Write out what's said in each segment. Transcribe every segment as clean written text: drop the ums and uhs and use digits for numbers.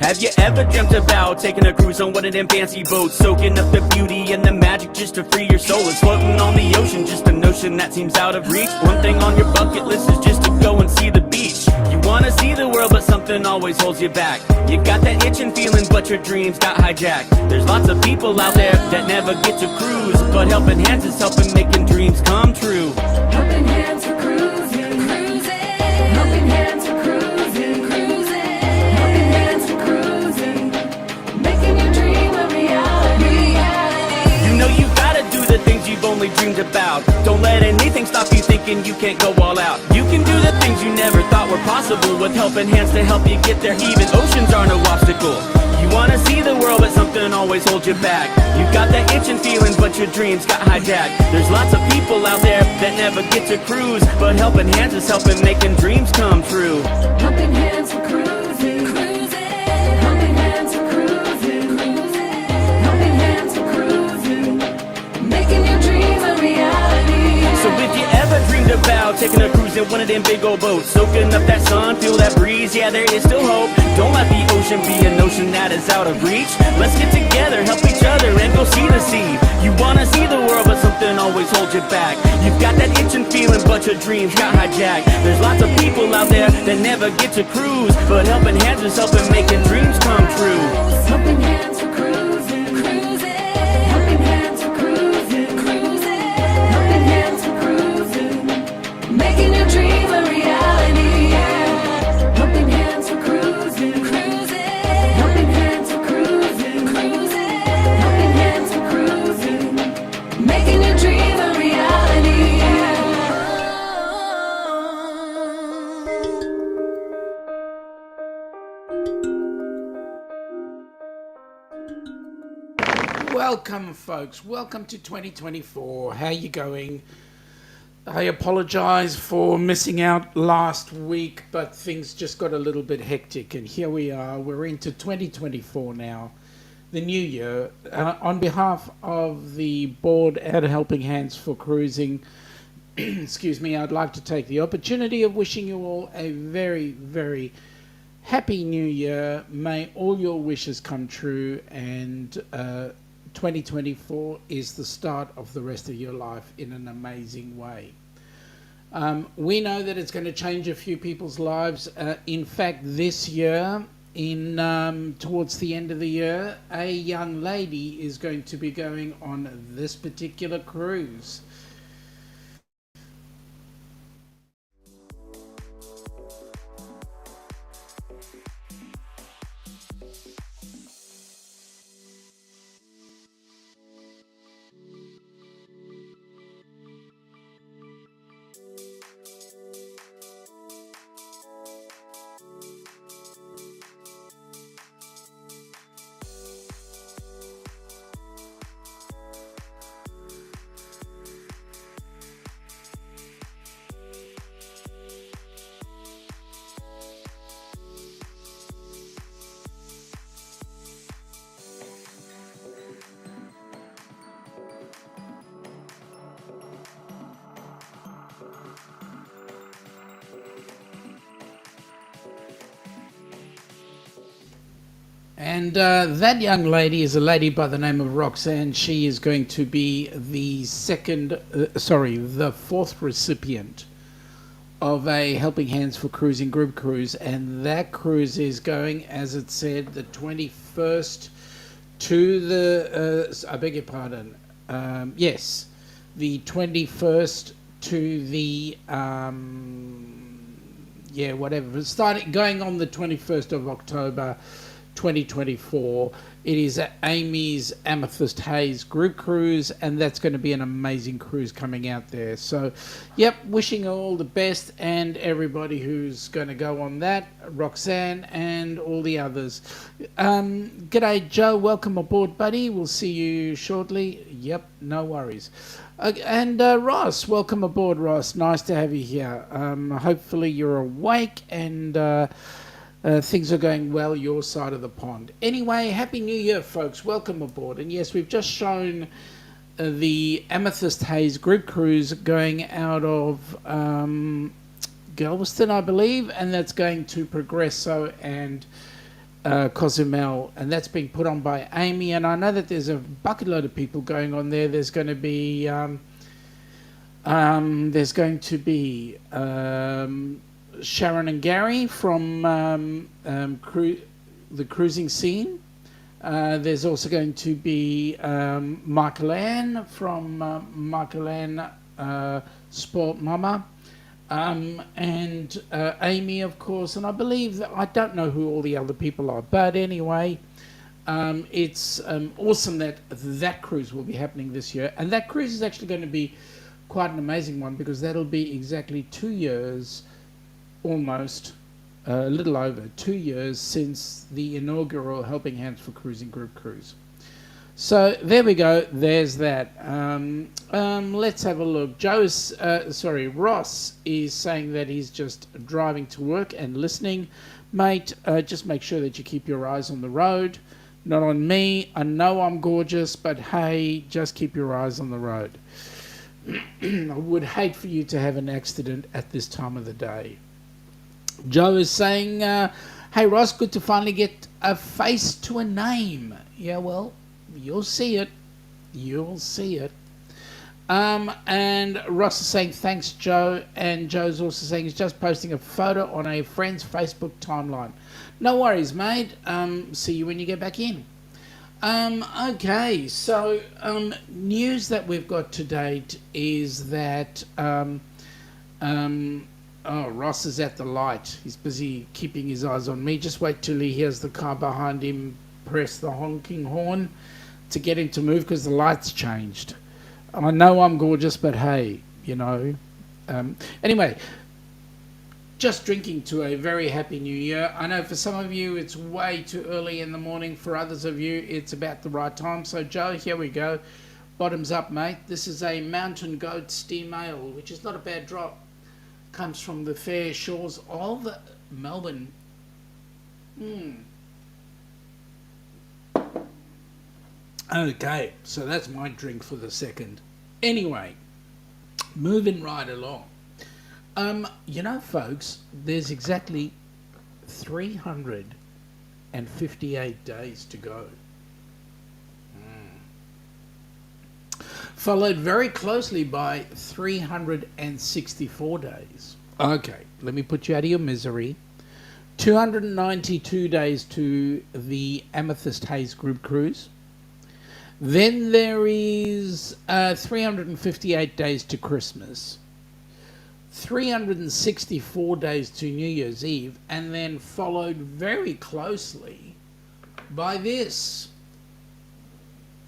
Have you ever dreamt about taking a cruise on one of them fancy boats, soaking up the beauty and the magic just to free your soul? It's floating on the ocean, just a notion that seems out of reach. One thing on your bucket list is just to go and see the beach. You wanna see the world, but something always holds you back. You got that itching feeling, but your dreams got hijacked. There's lots of people out there that never get to cruise, but Helping Hands is helping making dreams come true. Helping Hands for cruising, Helping Hands for cruising, Helping Hands for cruising, making your dream a reality. You know you gotta do the things you've only dreamed about. Don't let anything stop you thinking you can't go all out. You can do the things you never thought were possible with Helping Hands to help you get there. Even oceans are no obstacle. You wanna see the world, but something always holds you back. You got that itching feeling, but your dreams got hijacked. There's lots of people out there that never get to cruise, but Helping Hands is helping making dreams come true. Helping Hands for cruising, Helping Hands for cruising, Helping Hands for cruising, making your dreams a reality. So if you ever dreamed about taking a cruise in one of them big old boats, soaking up that sun, feel that breeze, yeah, there is still hope. Don't let the ocean be a notion that is out of reach. Let's get together, help each other, and go see the sea. You wanna see the world, but something always holds you back. You've got that itching feeling, but your dreams got hijacked. There's lots of people out there that never get to cruise, but Helping Hands is helping making dreams come true. Helping Hands for cruising, Helping Hands for cruising, Helping Hands for cruising, making your dream a reality. Helping Hands for cruising, Helping Hands for cruising, Helping Hands for cruising, making your dream a reality. Welcome, folks. Welcome to 2024. How you going? I apologize for missing out last week, but things just got a little bit hectic, and here we are. We're into 2024 now, the new year. On behalf of the board at Helping Hands for Cruising, excuse me, I'd like to take the opportunity of wishing you all a very, very happy new year. May all your wishes come true, and 2024 is the start of the rest of your life in an amazing way. We know that it's going to change a few people's lives. In fact, this year, towards the end of the year, a young lady is going to be going on this particular cruise. And that young lady is a lady by the name of Roxanne. She is going to be the fourth recipient of a Helping Hands for Cruising group cruise. And that cruise is going, as it said, the 21st to the, I beg your pardon, yes, the 21st to the, going on the 21st of October, 2024. It is Amy's Amethyst Haze group cruise, and that's going to be an amazing cruise coming out there. So, yep, wishing all the best, and everybody who's going to go on that, Roxanne and all the others. G'day, Joe. Welcome aboard, buddy. We'll see you shortly. Yep, no worries. And Ross, welcome aboard, Ross. Nice to have you here. Hopefully you're awake and things are going well your side of the pond. Anyway, Happy New Year, folks. Welcome aboard. And yes, we've just shown the Amethyst Haze group cruise going out of Galveston, I believe, and that's going to Progresso and Cozumel, and that's being put on by Amy. And I know that there's a bucket load of people going on there. There's going to be Sharon and Gary from the cruising scene. There's also going to be Michael Ann from Michael Ann Sport Mama, and Amy, of course. And I believe that, I don't know who all the other people are, but anyway, it's awesome that that cruise will be happening this year. And that cruise is actually going to be quite an amazing one, because that'll be exactly 2 years, almost a little over 2 years since the inaugural Helping Hands for Cruising group cruise. So there we go. There's that. Let's have a look. Ross is saying that he's just driving to work and listening. Mate, just make sure that you keep your eyes on the road, not on me. I know I'm gorgeous, but hey, just keep your eyes on the road. I would hate for you to have an accident at this time of the day. Joe is saying, hey Ross, good to finally get a face to a name. Yeah, well, you'll see it. You'll see it. And Ross is saying, thanks, Joe. And Joe's also saying he's just posting a photo on a friend's Facebook timeline. No worries, mate. See you when you get back in. Okay, so news that we've got to date is that Ross is at the light. He's busy keeping his eyes on me. Just wait till he hears the car behind him press the honking horn to get him to move, because the light's changed. I know I'm gorgeous, but hey, you know. Anyway, just drinking to a very happy new year. I know for some of you it's way too early in the morning. For others of you it's about the right time. So Joe, here we go. Bottoms up, mate. This is a Mountain Goat Steam Ale, which is not a bad drop. Comes from the fair shores of Melbourne. Okay, so that's my drink for the second. Anyway, moving right along. You know, folks, there's exactly 358 days to go. Followed very closely by 364 days. Okay, let me put you out of your misery. 292 days to the Amethyst Haze group cruise. Then there is 358 days to Christmas. 364 days to New Year's Eve, and then followed very closely by this.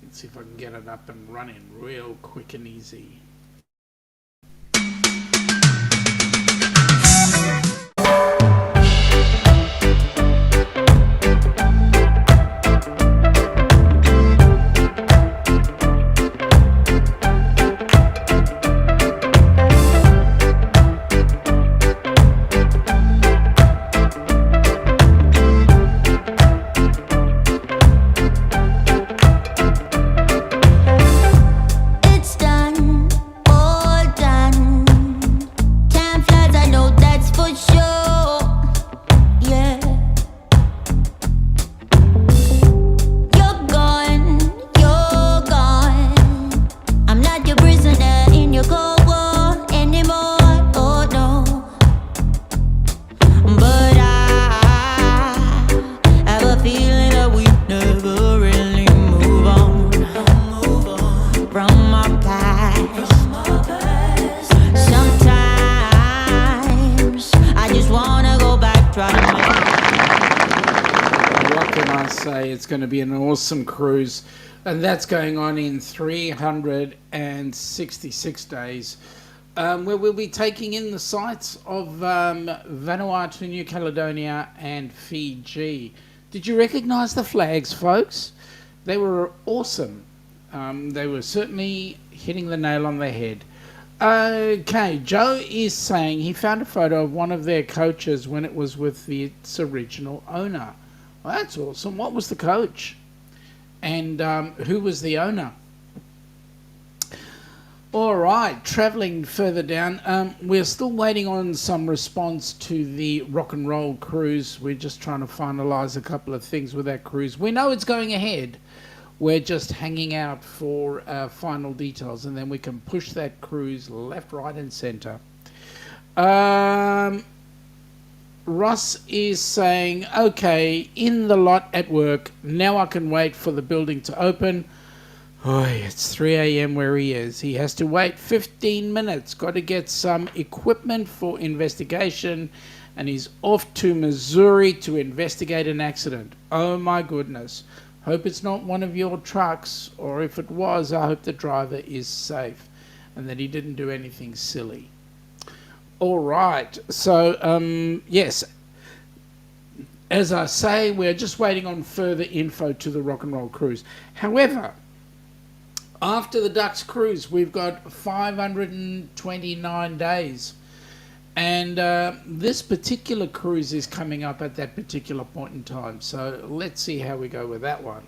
Let's see if I can get it up and running real quick and easy. It's going to be an awesome cruise, and that's going on in 366 days, where we'll be taking in the sights of Vanuatu, New Caledonia and Fiji. Did you recognize the flags, folks? They were awesome. They were certainly hitting the nail on the head. Okay, Joe is saying he found a photo of one of their coaches when it was with its original owner. Well, that's awesome. What was the coach? And who was the owner? All right, travelling further down. We're still waiting on some response to the rock and roll cruise. We're just trying to finalise a couple of things with that cruise. We know it's going ahead. We're just hanging out for final details, and then we can push that cruise left, right, and centre. Ross is saying, okay, in the lot at work. Now I can wait for the building to open. Oh, it's 3 a.m. where he is. He has to wait 15 minutes. Got to get some equipment for investigation. And he's off to Missouri to investigate an accident. Oh, my goodness. Hope it's not one of your trucks. Or if it was, I hope the driver is safe. And that he didn't do anything silly. All right. So, yes. As I say, we're just waiting on further info to the rock and roll cruise. However, after the Ducks cruise, we've got 529 days. And this particular cruise is coming up at that particular point in time. So let's see how we go with that one.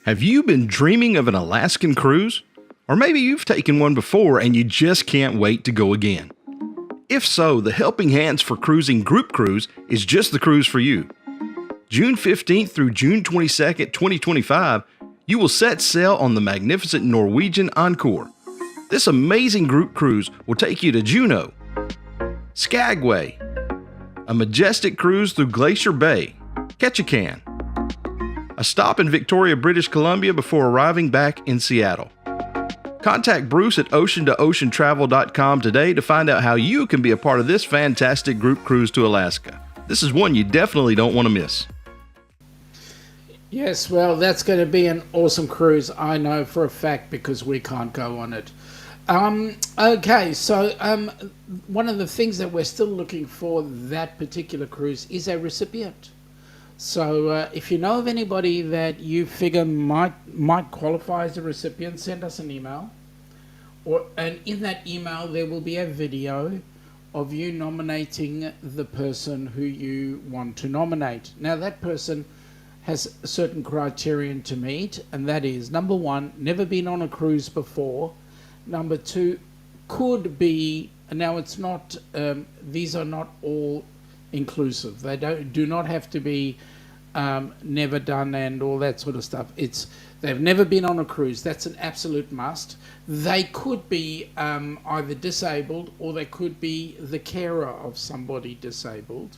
Have you been dreaming of an Alaskan cruise? Or maybe you've taken one before and you just can't wait to go again. If so, the Helping Hands for Cruising Group Cruise is just the cruise for you. June 15th through June 22nd, 2025, you will set sail on the magnificent Norwegian Encore. This amazing group cruise will take you to Juneau, Skagway, a majestic cruise through Glacier Bay, Ketchikan, a stop in Victoria, British Columbia before arriving back in Seattle. Contact Bruce at ocean2oceantravel.com today to find out how you can be a part of this fantastic group cruise to Alaska. This is one you definitely don't want to miss. Yes, well, that's going to be an awesome cruise, I know for a fact, because we can't go on it. Okay, so one of the things that we're still looking for that particular cruise is a recipient. So if you know of anybody that you figure might qualify as a recipient, send us an email. And in that email, there will be a video of you nominating the person who you want to nominate. Now, that person has a certain criterion to meet, and that is, number one, never been on a cruise before. Number two, could be, now it's not, these are not all inclusive. They do not have to be never done and all that sort of stuff. They've never been on a cruise. That's an absolute must. They could be either disabled, or they could be the carer of somebody disabled,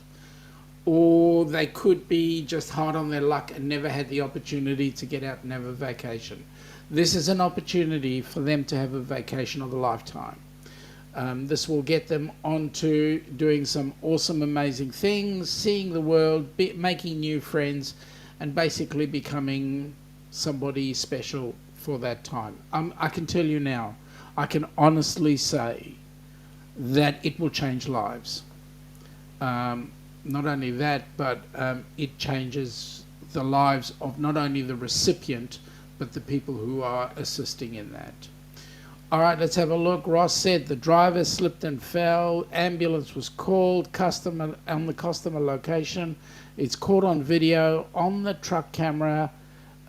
or they could be just hard on their luck and never had the opportunity to get out and have a vacation. This is an opportunity for them to have a vacation of a lifetime. This will get them onto doing some awesome, amazing things, seeing the world, making new friends, and basically becoming somebody special for that time. I can tell you now, I can honestly say that it will change lives. Not only that, but it changes the lives of not only the recipient, but the people who are assisting in that. All right, let's have a look. Ross said the driver slipped and fell. Ambulance was called on the customer location. It's caught on video on the truck camera,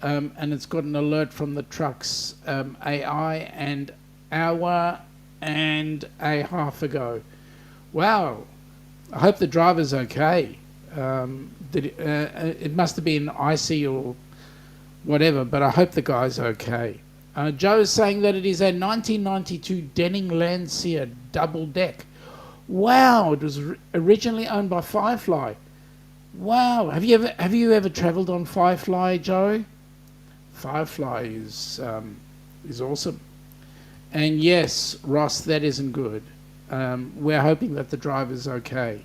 and it's got an alert from the truck's AI an hour and a half ago. Wow. I hope the driver's okay. It must have been icy or whatever, but I hope the guy's okay. Joe is saying that it is a 1992 Denning Lancia double deck. Wow, it was originally owned by Firefly. Wow, have you ever travelled on Firefly, Joe? Firefly is awesome. And yes, Ross, that isn't good. We're hoping that the driver's okay.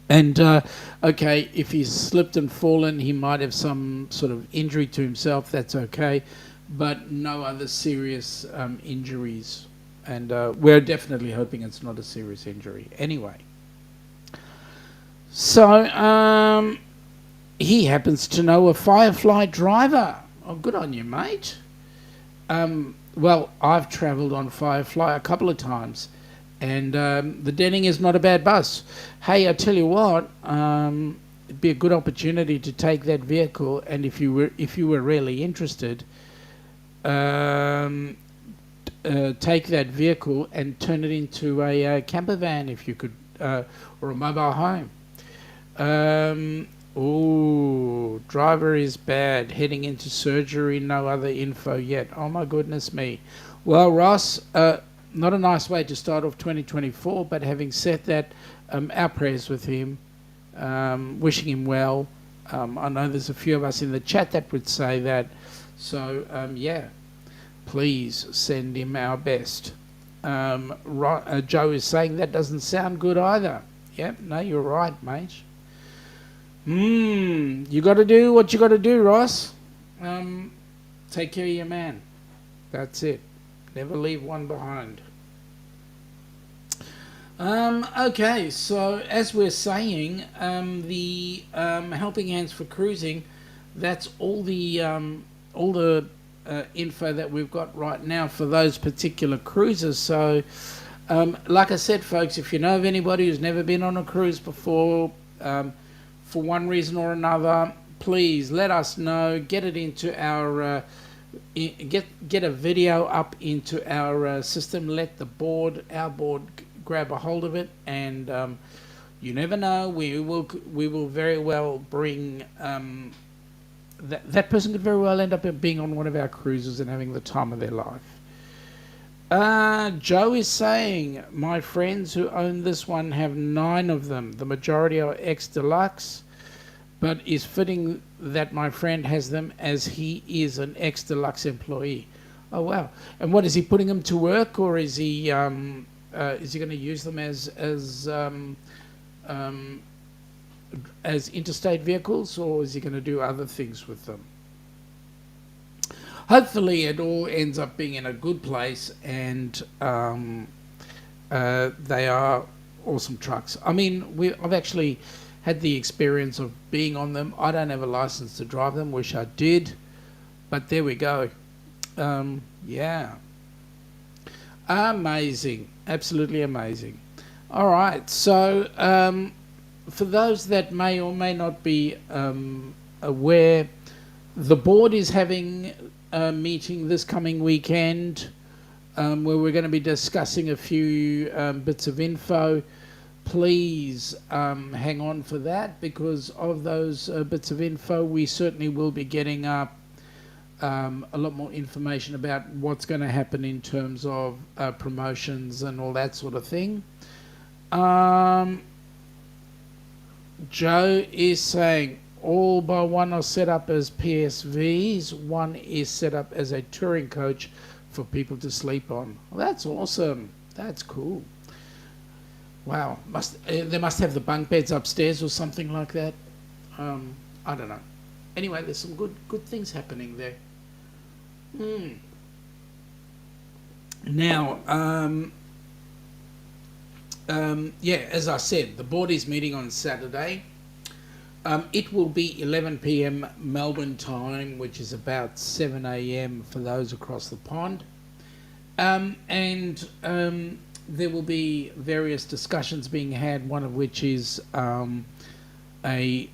And okay, if he's slipped and fallen, he might have some sort of injury to himself. That's okay, but no other serious injuries. And we're definitely hoping it's not a serious injury. Anyway, so he happens to know a Firefly driver. Oh, good on you, mate. Well, I've travelled on Firefly a couple of times. And the Denning is not a bad bus. Hey, I tell you what, it'd be a good opportunity to take that vehicle, and if you were really interested, take that vehicle and turn it into a camper van, if you could, or a mobile home. Driver is bad, heading into surgery, no other info yet. Oh my goodness me. Well, Ross, not a nice way to start off 2024, but having said that, our prayers with him, wishing him well. I know there's a few of us in the chat that would say that. So, yeah, please send him our best. Joe is saying that doesn't sound good either. Yep, no, you're right, mate. You got to do what you got to do, Ross. Take care of your man. That's it. Never leave one behind. Okay, so as we're saying, the Helping Hands for Cruising, that's all the info that we've got right now for those particular cruises. So, like I said, folks, if you know of anybody who's never been on a cruise before, for one reason or another, please let us know. Get it into our get a video up into our system. Let our board grab a hold of it, and you never know. We will very well bring that person could very well end up being on one of our cruises and having the time of their life. Joe is saying, my friends who own this one have 9 of them. The majority are ex-deluxe, but is fitting that my friend has them as he is an ex-deluxe employee. Oh, wow. And what, is he putting them to work, or is he going to use them as interstate vehicles, or is he going to do other things with them? Hopefully it all ends up being in a good place, and they are awesome trucks. I mean, I've actually had the experience of being on them. I don't have a license to drive them, wish I did, but there we go. Yeah. Amazing. Absolutely amazing. All right, so for those that may or may not be aware, the board is having a meeting this coming weekend where we're going to be discussing a few bits of info. Please hang on for that, because of those bits of info, we certainly will be getting up a lot more information about what's going to happen in terms of promotions and all that sort of thing. Joe is saying all but one are set up as PSVs. One is set up as a touring coach for people to sleep on. Well, that's awesome. That's cool. Wow. They must have the bunk beds upstairs or something like that. I don't know. Anyway, there's some good things happening there. Now, yeah, as I said, the board is meeting on Saturday. It will be 11 p.m. Melbourne time, which is about 7 a.m. for those across the pond. And there will be various discussions being had, one of which is a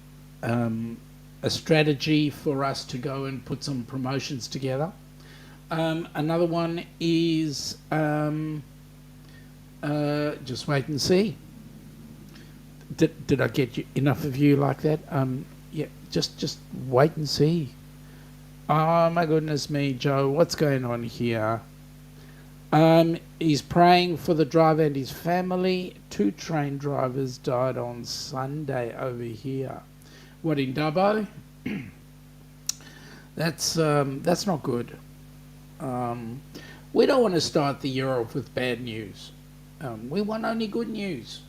strategy for us to go and put some promotions together. Another one is just wait and see. Did I get enough of you like that? Yeah, just wait and see. Oh my goodness me, Joe, what's going on here? He's praying for the driver and his family. 2 train drivers died on Sunday over here. What, in Dubbo? That's not good. We don't want to start the year off with bad news. We want only good news.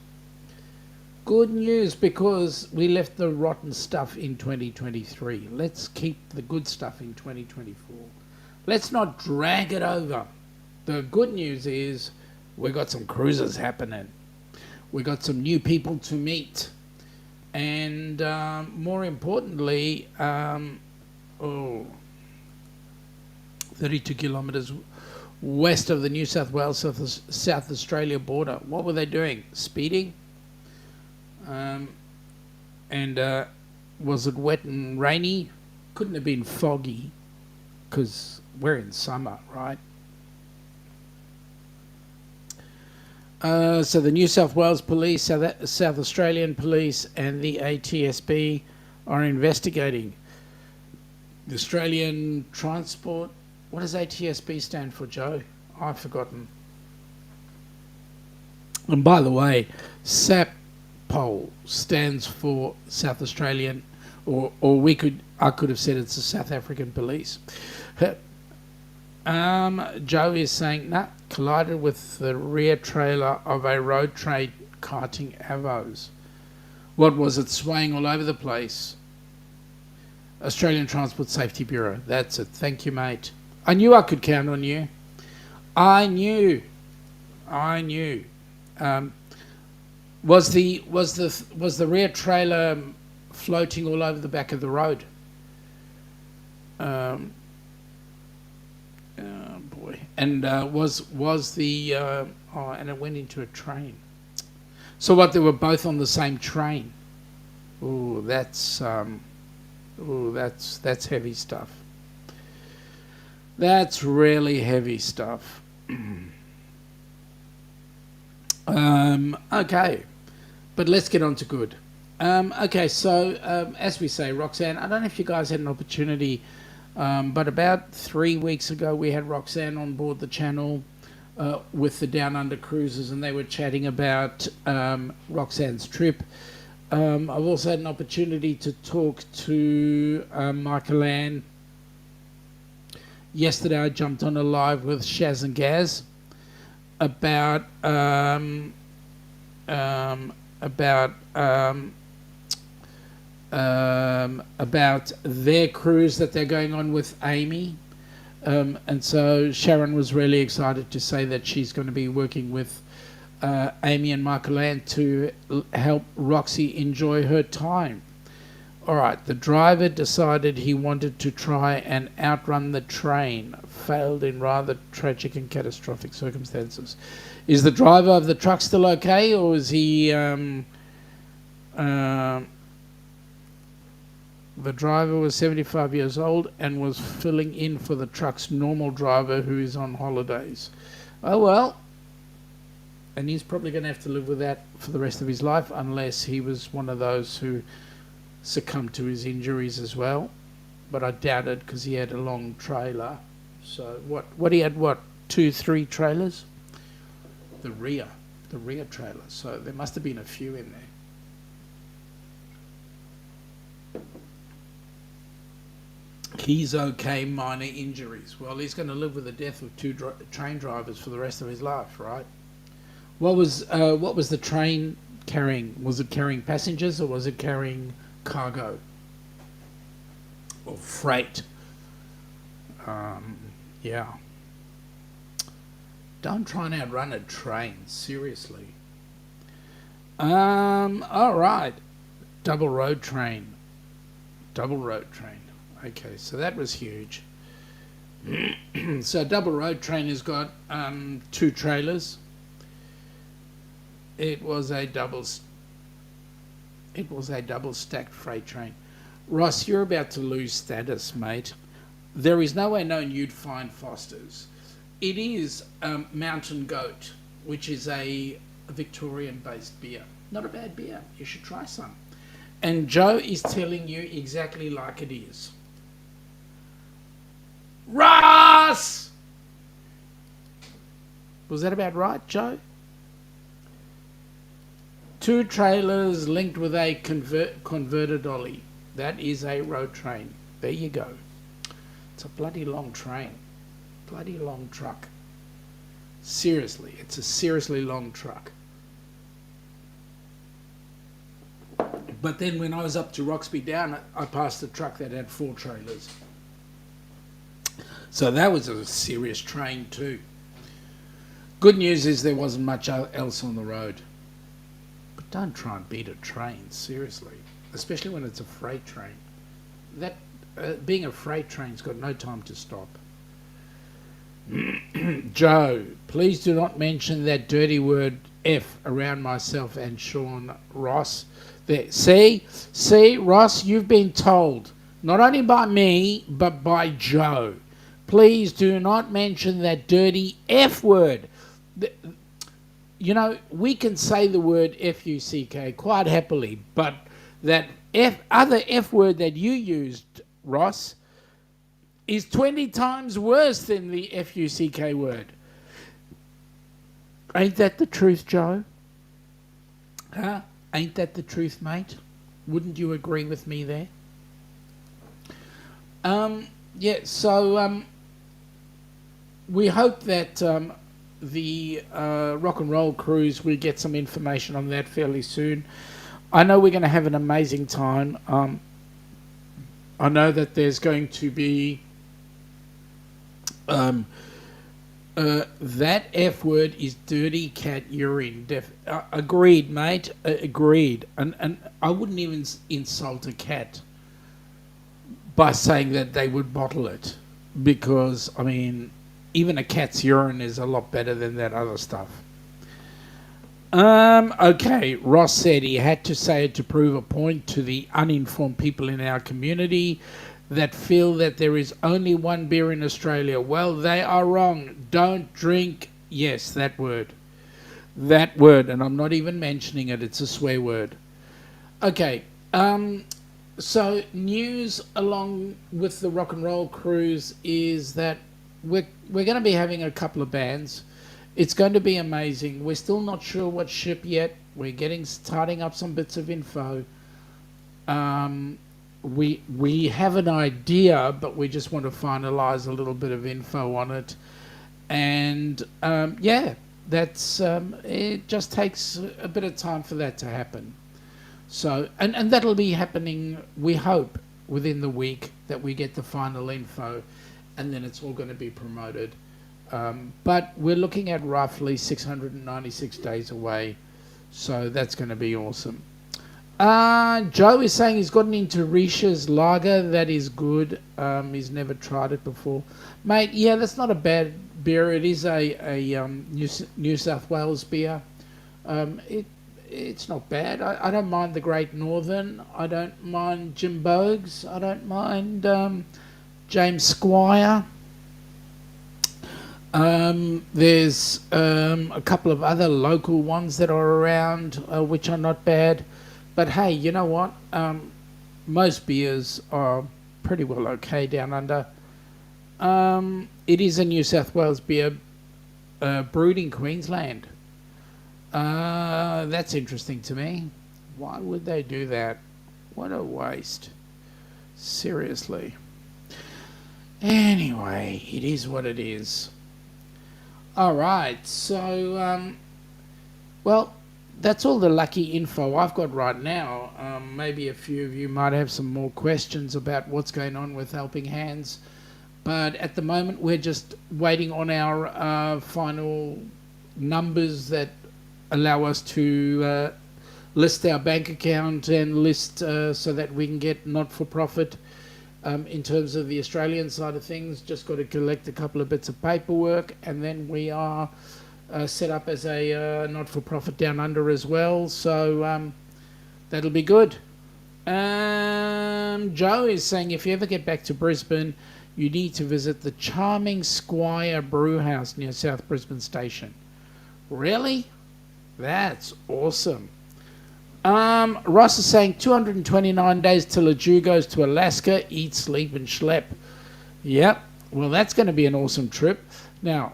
Good news, because we left the rotten stuff in 2023. Let's keep the good stuff in 2024. Let's not drag it over. The good news is we got some cruises happening. We got some new people to meet. And more importantly, 32 kilometres west of the New South Wales South Australia border. What were they doing? Speeding? And was it wet and rainy? Couldn't have been foggy, because we're in summer, right? So the New South Wales Police, South Australian Police and the ATSB are investigating. The Australian Transport... What does ATSB stand for, Joe? I've forgotten. And by the way, SAPPOL stands for South Australian, or I could have said it's the South African Police. Joe is saying, nah, collided with the rear trailer of a road train carting avos. What was it, swaying all over the place? Australian Transport Safety Bureau. That's it. Thank you, mate. I knew I could count on you. I knew. Was the rear trailer floating all over the back of the road? Oh boy! And was the and it went into a train. So what? They were both on the same train. Oh, that's heavy stuff. That's really heavy stuff. Okay, but let's get on to good. Okay, so as we say, Roxanne, I don't know if you guys had an opportunity, but about 3 weeks ago we had Roxanne on board the channel with the Down Under cruises, and they were chatting about Roxanne's trip. I've also had an opportunity to talk to Michael Ann. Yesterday I jumped on a live with Shaz and Gaz about their cruise that they're going on with Amy, and so Sharon was really excited to say that she's going to be working with Amy and Michael Ann to help Roxy enjoy her time. All right, the driver decided he wanted to try and outrun the train, failed in rather tragic and catastrophic circumstances. Is the driver of the truck still okay, or is he... the driver was 75 years old and was filling in for the truck's normal driver who is on holidays. Oh well, and he's probably going to have to live with that for the rest of his life, unless he was one of those who succumbed to his injuries as well, but I doubt it because he had a long trailer. So what he had, 2-3 trailers? The rear trailer. So there must have been a few in there. He's okay, minor injuries. Well, he's going to live with the death of 2 train drivers for the rest of his life, right? What was the train carrying? Was it carrying passengers or was it carrying cargo or freight? Yeah. Don't try and outrun a train, seriously. All right. Double road train. Okay, so that was huge. So double road train has got 2 trailers. It was a double stacked freight train. Ross, you're about to lose status, mate. There is no way known you'd find Foster's. It is Mountain Goat, which is a Victorian-based beer. Not a bad beer. You should try some. And Joe is telling you exactly like it is. Ross! Was that about right, Joe? 2 trailers linked with a converter dolly. That is a road train. There you go. It's a bloody long train. Bloody long truck. Seriously, it's a seriously long truck. But then when I was up to Roxby Down, I passed a truck that had 4 trailers. So that was a serious train too. Good news is there wasn't much else on the road. But don't try and beat a train, seriously. Especially when it's a freight train. That being a freight train's got no time to stop. Joe, please do not mention that dirty word F around myself and Sean. Ross, There. See, Ross, you've been told, not only by me, but by Joe. Please do not mention that dirty F word. You know, we can say the word F-U-C-K quite happily, but that other F word that you used, Ross, is 20 times worse than the F-U-C-K word. Ain't that the truth, Joe? Huh? Ain't that the truth, mate? Wouldn't you agree with me there? So we hope that the rock and roll cruise, we get some information on that fairly soon. I know we're going to have an amazing time. I know that there's going to be that F word is dirty cat urine. Agreed, mate. Agreed. And I wouldn't even insult a cat by saying that they would bottle it, because I mean, even a cat's urine is a lot better than that other stuff. Okay, Ross said he had to say it to prove a point to the uninformed people in our community that feel that there is only one beer in Australia. Well, they are wrong. Don't drink, yes, that word, and I'm not even mentioning it, it's a swear word. Okay, so news along with the rock and roll cruise is that we're going to be having a couple of bands. It's going to be amazing. We're still not sure what ship yet. We're starting up some bits of info. We have an idea, but we just want to finalize a little bit of info on it. And that's it just takes a bit of time for that to happen. So, and that'll be happening, we hope, within the week that we get the final info, and then it's all going to be promoted. But we're looking at roughly 696 days away, so that's going to be awesome. Joe is saying he's gotten into Risha's lager. That is good. He's never tried it before. Mate, yeah, that's not a bad beer. It is a New South Wales beer. It's not bad. I don't mind the Great Northern. I don't mind Jim Bogues. I don't mind James Squire. There's a couple of other local ones that are around which are not bad. But hey, you know what? Most beers are pretty well okay down under. It is a New South Wales beer brewed in Queensland. That's interesting to me. Why would they do that? What a waste. Seriously. Anyway, it is what it is. Alright, so, well, that's all the lucky info I've got right now. Maybe a few of you might have some more questions about what's going on with Helping Hands. But at the moment, we're just waiting on our final numbers that allow us to list our bank account and list so that we can get not-for-profit in terms of the Australian side of things. Just got to collect a couple of bits of paperwork, and then we are set up as a not-for-profit down under as well. So that'll be good. Joe is saying if you ever get back to Brisbane, you need to visit the charming Squire Brewhouse near South Brisbane Station. Really? That's awesome. Ross is saying 229 days till a Jew goes to Alaska, eat, sleep, and schlep. Yep. Well, that's going to be an awesome trip. Now,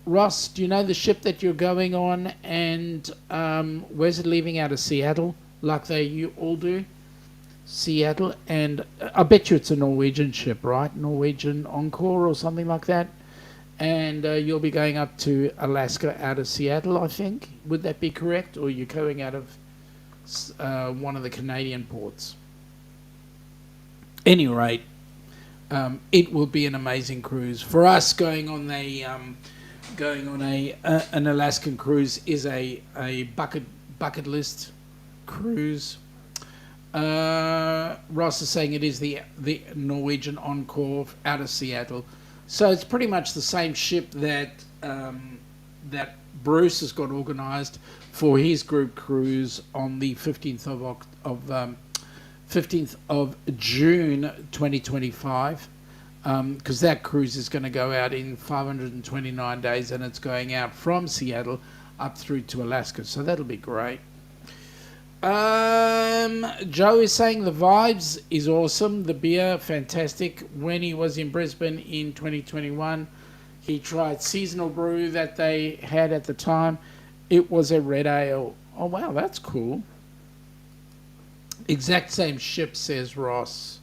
Ross, do you know the ship that you're going on, and where's it leaving out of Seattle, like you all do? Seattle, and I bet you it's a Norwegian ship, right? Norwegian Encore or something like that. And you'll be going up to Alaska out of Seattle, I think. Would that be correct? Or you're going out of one of the Canadian ports? Any rate, it will be an amazing cruise. For us, going on an Alaskan cruise is a bucket list cruise. Ross is saying it is the Norwegian Encore out of Seattle. So it's pretty much the same ship that Bruce has got organised for his group cruise on the 15th of June 2025, because that cruise is going to go out in 529 days, and it's going out from Seattle up through to Alaska, so that'll be great. Joe is saying the vibes is awesome, the beer fantastic. When he was in Brisbane in 2021, he tried seasonal brew that they had at the time. It was a red ale. Oh wow, that's cool. Exact same ship, says Ross.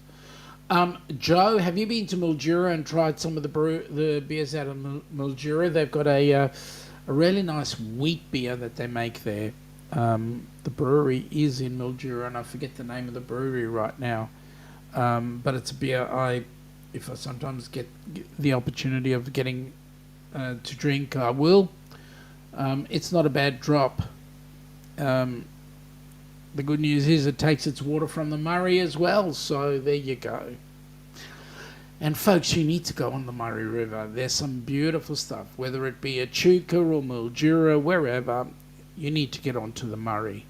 Joe, have you been to Mildura and tried some of the beers out of Mildura? They've got a really nice wheat beer that they make there. The brewery is in Mildura, and I forget the name of the brewery right now. But it's a beer if I sometimes get the opportunity of getting to drink, I will. It's not a bad drop. The good news is it takes its water from the Murray as well, so there you go. And folks, you need to go on the Murray River. There's some beautiful stuff, whether it be Echuca or Mildura, wherever. You need to get onto the Murray.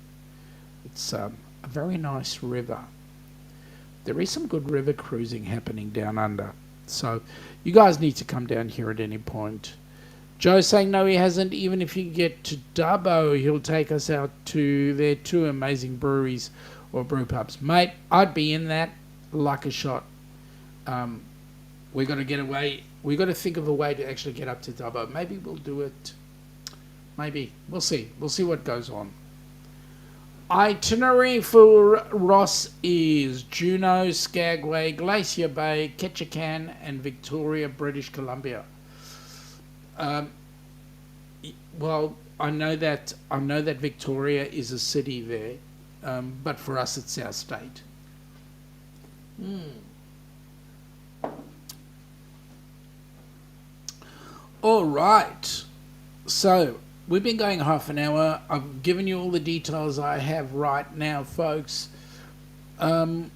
It's a very nice river. There is some good river cruising happening down under. So you guys need to come down here at any point. Joe's saying no, he hasn't. Even if you get to Dubbo, he'll take us out to their two amazing breweries or brew pubs. Mate, I'd be in that like a shot. We're going to get away. We've got to think of a way to actually get up to Dubbo. Maybe we'll do it. Maybe. We'll see. We'll see what goes on. Itinerary for Ross is Juneau, Skagway, Glacier Bay, Ketchikan, and Victoria, British Columbia. Well, I know that Victoria is a city there, but for us it's our state. All right. So we've been going half an hour. I've given you all the details I have right now, folks. I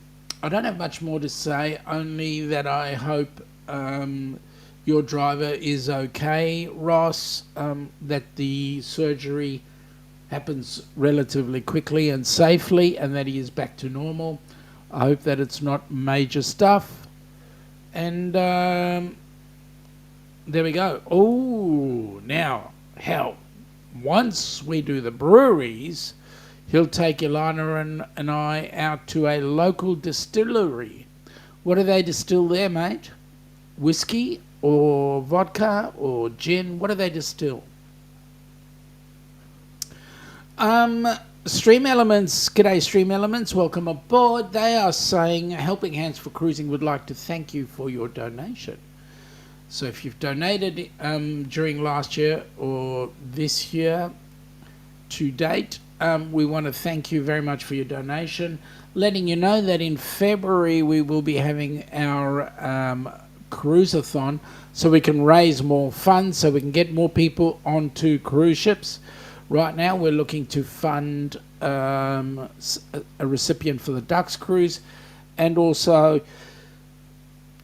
don't have much more to say, only that I hope your driver is okay, Ross, that the surgery happens relatively quickly and safely, and that he is back to normal. I hope that it's not major stuff. And there we go. Oh, now, hell, once we do the breweries, he'll take Ilana and I out to a local distillery. What do they distill there, mate? Whiskey or vodka or gin? What do they distill? Stream Elements, g'day Stream Elements, welcome aboard. They are saying Helping Hands for Cruising would like to thank you for your donation. So if you've donated during last year or this year to date, we want to thank you very much for your donation. Letting you know that in February we will be having our cruiseathon, so we can raise more funds, so we can get more people onto cruise ships. Right now we're looking to fund a recipient for the Ducks cruise, and also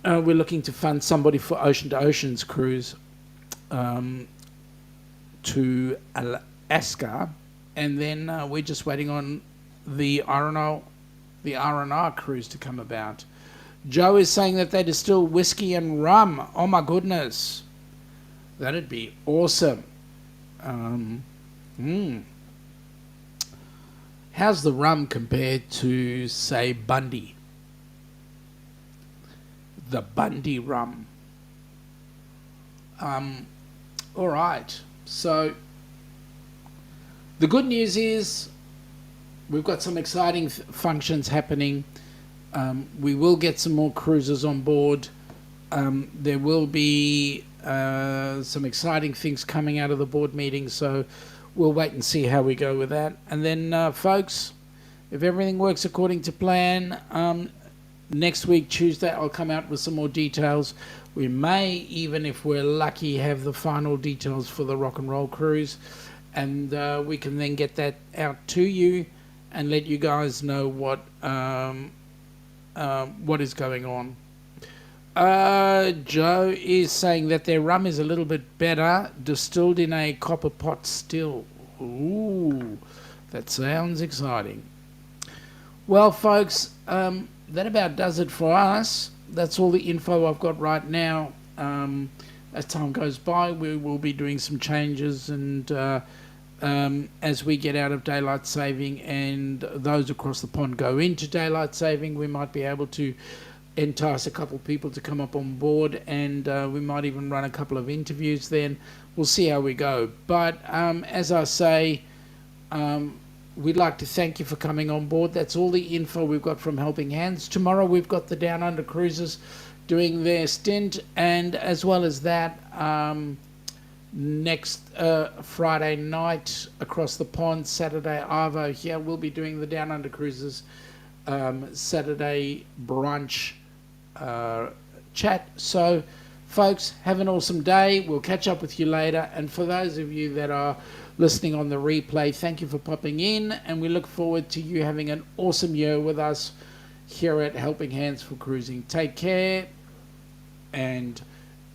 we're looking to fund somebody for Ocean to Oceans cruise to Alaska, and then we're just waiting on the R&R cruise to come about. Joe is saying that they distill whiskey and rum. Oh my goodness, that'd be awesome. How's the rum compared to, say, Bundy? The Bundy rum. All right. So the good news is we've got some exciting functions happening. We will get some more cruisers on board. There will be some exciting things coming out of the board meeting, so we'll wait and see how we go with that. And then, folks, if everything works according to plan, next week, Tuesday, I'll come out with some more details. We may, even if we're lucky, have the final details for the rock and roll cruise, and we can then get that out to you and let you guys know what is going on. Joe is saying that their rum is a little bit better, distilled in a copper pot still. Ooh, that sounds exciting. Well, folks, that about does it for us. That's all the info I've got right now. As time goes by, we will be doing some changes, and as we get out of daylight saving and those across the pond go into daylight saving, we might be able to entice a couple of people to come up on board, and we might even run a couple of interviews then. We'll see how we go. But as I say, we'd like to thank you for coming on board. That's all the info we've got from Helping Hands. Tomorrow we've got the Down Under Cruisers doing their stint, and as well as that, next Friday night across the pond, Saturday Arvo here, we'll be doing the Down Under Cruisers Saturday brunch chat. So folks, have an awesome day. We'll catch up with you later, and for those of you that are listening on the replay, thank you for popping in, and we look forward to you having an awesome year with us here at Helping Hands for Cruising. Take care and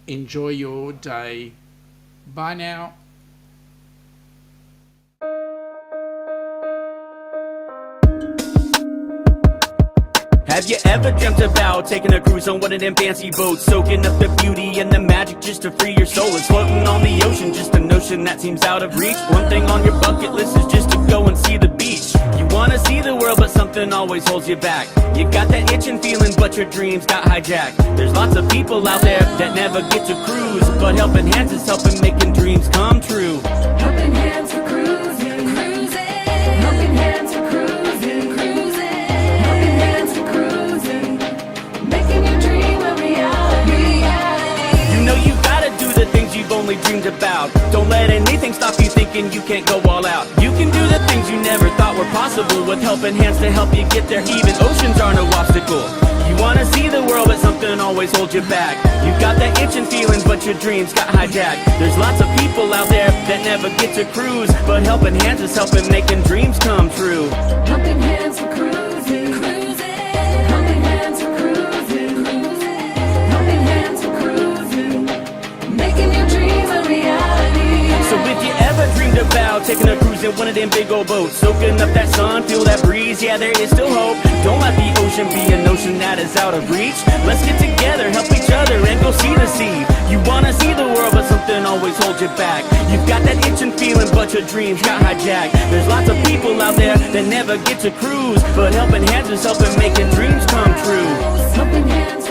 enjoy your day. Bye now. Have you ever dreamt about taking a cruise on one of them fancy boats, soaking up the beauty and the magic just to free your soul? It's floating on the ocean, just a notion that seems out of reach. One thing on your bucket list is just to go and see the beach. You wanna see the world, but something always holds you back. You got that itching feeling, but your dreams got hijacked. There's lots of people out there that never get to cruise, but Helping Hands is helping making dreams come true. Helping Hands for cruising, cruising. Helping Hands for cruising, cruising. Helping Hands for cruising, making your dream a reality. You know you gotta do the things you've only dreamed about. Don't let anything stop you thinking you can't go all out. You can do the things you never thought were possible with Helping Hands to help you get there. Even oceans are no obstacle. You wanna see the world, but something always holds you back. You got that itching feeling, but your dreams got hijacked. There's lots of people out there that never get to cruise, but Helping Hands is helping making dreams come true. Helping Hands for cruising, cruising. Helping Hands for cruising, cruising. Helping Hands for cruising, making your dream a reality. So if you ever dreamed about taking a cruise in one of them big old boats, soaking up that sun, feel that breeze, yeah, there is still hope. Don't let the ocean be a notion that is out of reach. Let's get together, help each other, and go see the sea. You wanna see the world, but something always holds you back. You've got that itching feeling, but your dreams got hijacked. There's lots of people out there that never get to cruise, but Helping Hands is helping making dreams come true. Helping Hands